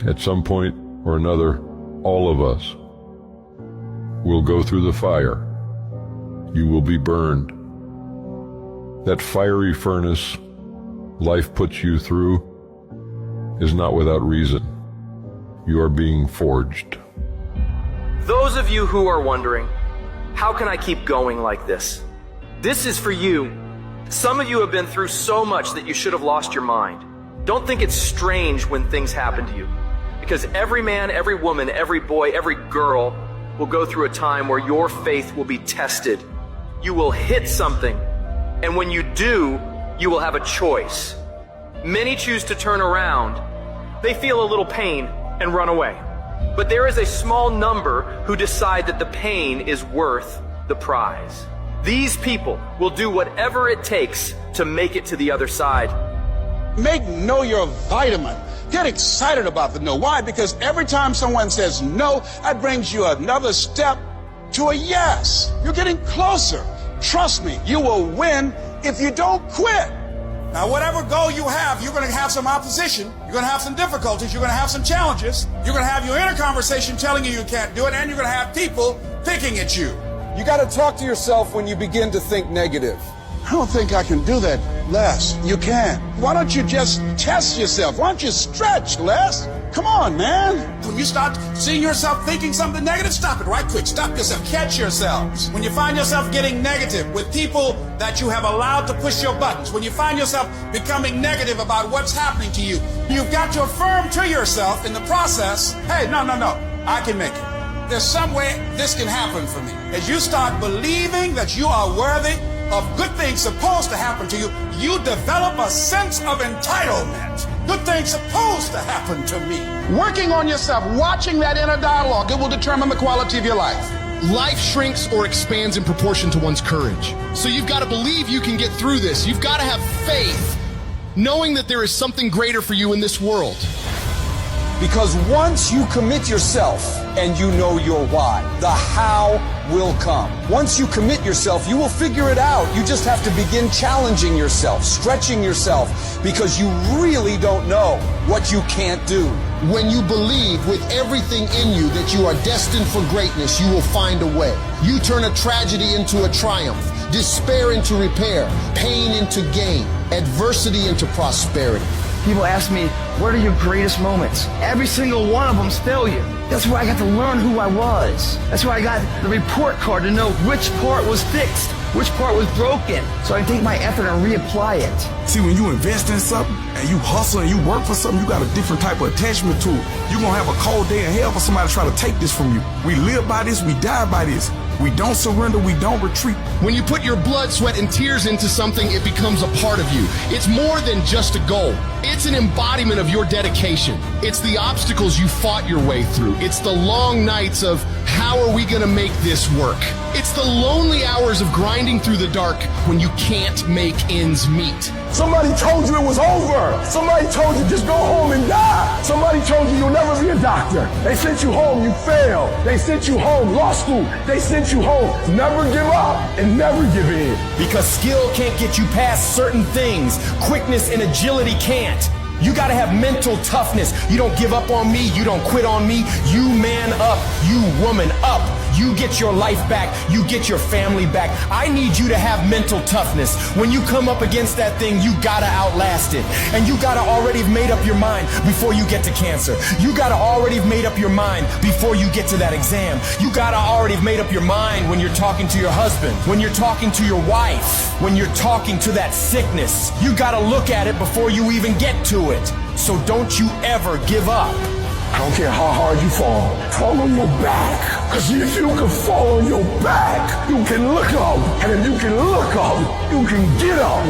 At some point or another, all of us will go through the fire. You will be burned. That fiery furnace life puts you through is not without reason. You are being forged. Those of you who are wondering, how can I keep going like this? This is for you. Some of you have been through so much that you should have lost your mind. Don't think it's strange when things happen to you, because every man, every woman, every boy, every girl will go through a time where your faith will be tested. You will hit something, and when you do, you will have a choice. Many choose to turn around. They feel a little pain and run away. But there is a small number who decide that the pain is worth the prize. These people will do whatever it takes to make it to the other side. Make no your vitamin. Get excited about the no. Why? Because every time someone says no, that brings you another step to a yes. You're getting closer. Trust me, you will win if you don't quit. Now, whatever goal you have, you're going to have some opposition. You're going to have some difficulties. You're going to have some challenges. You're going to have your inner conversation telling you you can't do it, and you're going to have people picking at you. You got to talk to yourself when you begin to think negative. I don't think I can do that, Les. You can. Why don't you just test yourself? Why don't you stretch, Les? Come on, man. When you start seeing yourself thinking something negative, stop it right quick. Stop yourself. Catch yourselves. When you find yourself getting negative with people that you have allowed to push your buttons, when you find yourself becoming negative about what's happening to you, you've got to affirm to yourself in the process, hey, no, I can make it. There's some way this can happen for me. As you start believing that you are worthy of good things supposed to happen to you, you develop a sense of entitlement. Good things supposed to happen to me. Working on yourself, watching that inner dialogue, it will determine the quality of your life. Life shrinks or expands in proportion to one's courage. So you've got to believe you can get through this. You've got to have faith, knowing that there is something greater for you in this world. Because once you commit yourself and you know your why, the how will come. Once you commit yourself, you will figure it out. You just have to begin challenging yourself, stretching yourself, because you really don't know what you can't do. When you believe with everything in you that you are destined for greatness, you will find a way. You turn a tragedy into a triumph, despair into repair, pain into gain, adversity into prosperity. People ask me, what are your greatest moments? Every single one of them's failure. That's where I got to learn who I was. That's where I got the report card to know which part was fixed, which part was broken, so I can take my effort and reapply it. See, when you invest in something and you hustle and you work for something, you got a different type of attachment to it. You're going to have a cold day in hell for somebody to try to take this from you. We live by this, we die by this. We don't surrender, we don't retreat. When you put your blood, sweat, and tears into something, it becomes a part of you. It's more than just a goal. It's an embodiment of your dedication. It's the obstacles you fought your way through. It's the long nights of, how are we gonna make this work? It's the lonely hours of grinding through the dark when you can't make ends meet. Somebody told you it was over. Somebody told you just go home and die. Somebody told you you'll never be a doctor. They sent you home, you failed. They sent you home, law school. They sent you home, never give up and never give in. Because skill can't get you past certain things. Quickness and agility can't. You gotta have mental toughness. You don't give up on me, you don't quit on me. You man up, you woman up. You get your life back, you get your family back. I need you to have mental toughness. When you come up against that thing, you gotta outlast it. And you gotta already have made up your mind before you get to cancer. You gotta already have made up your mind before you get to that exam. You gotta already have made up your mind when you're talking to your husband, when you're talking to your wife, when you're talking to that sickness. You gotta look at it before you even get to it. So don't you ever give up. I don't care how hard you fall on your back. Because if you can fall on your back, you can look up. And if you can look up, you can get up.